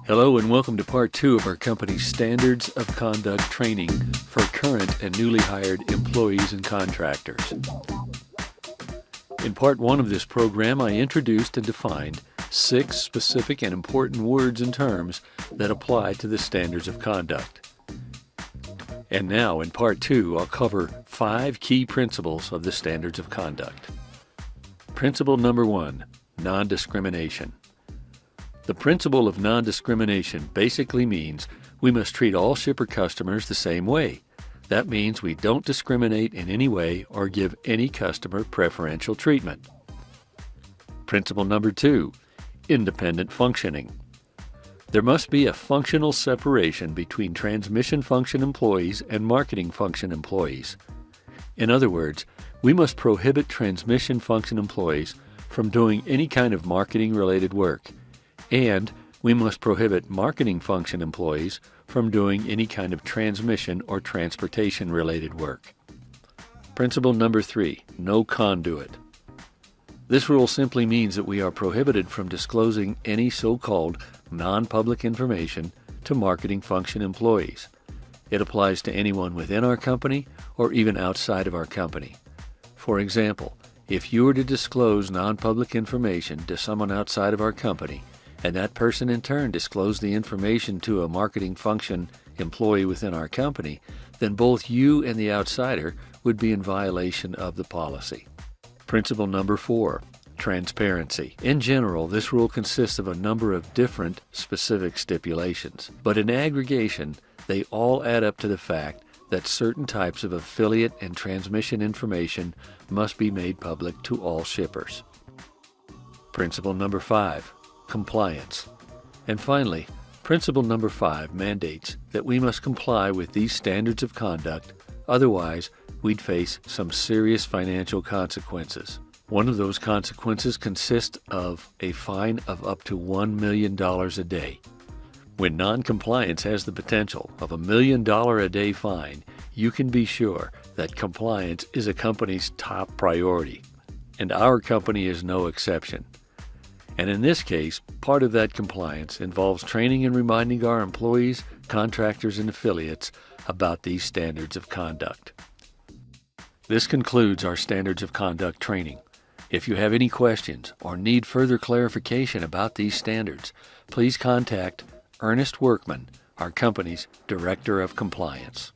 Hello and welcome to Part 2 of our company's Standards of Conduct training for current and newly hired employees and contractors. In Part 1 of this program, I introduced and defined 6 specific and important words and terms that apply to the Standards of Conduct. And now, in Part 2, I'll cover 5 key principles of the Standards of Conduct. Principle number 1, non-discrimination. The principle of non-discrimination basically means we must treat all shipper customers the same way. That means we don't discriminate in any way or give any customer preferential treatment. Principle number 2, independent functioning. There must be a functional separation between transmission function employees and marketing function employees. In other words, we must prohibit transmission function employees from doing any kind of marketing-related work, and we must prohibit marketing function employees from doing any kind of transmission or transportation-related work. Principle number 3, no conduit. This rule simply means that we are prohibited from disclosing any so-called non-public information to marketing function employees. It applies to anyone within our company or even outside of our company. For example, if you were to disclose non-public information to someone outside of our company, and that person in turn disclosed the information to a marketing function employee within our company, then both you and the outsider would be in violation of the policy. Principle number 4, transparency. In general, this rule consists of a number of different specific stipulations, but in aggregation, they all add up to the fact that certain types of affiliate and transmission information must be made public to all shippers. Principle number 5, compliance. And finally, principle number 5 mandates that we must comply with these standards of conduct, otherwise we'd face some serious financial consequences. One of those consequences consists of a fine of up to $1 million a day. When non-compliance has the potential of $1 million a day fine, you can be sure that compliance is a company's top priority, and our company is no exception. And in this case, part of that compliance involves training and reminding our employees, contractors, and affiliates about these standards of conduct. This concludes our Standards of Conduct training. If you have any questions or need further clarification about these standards, please contact Ernest Workman, our company's Director of Compliance.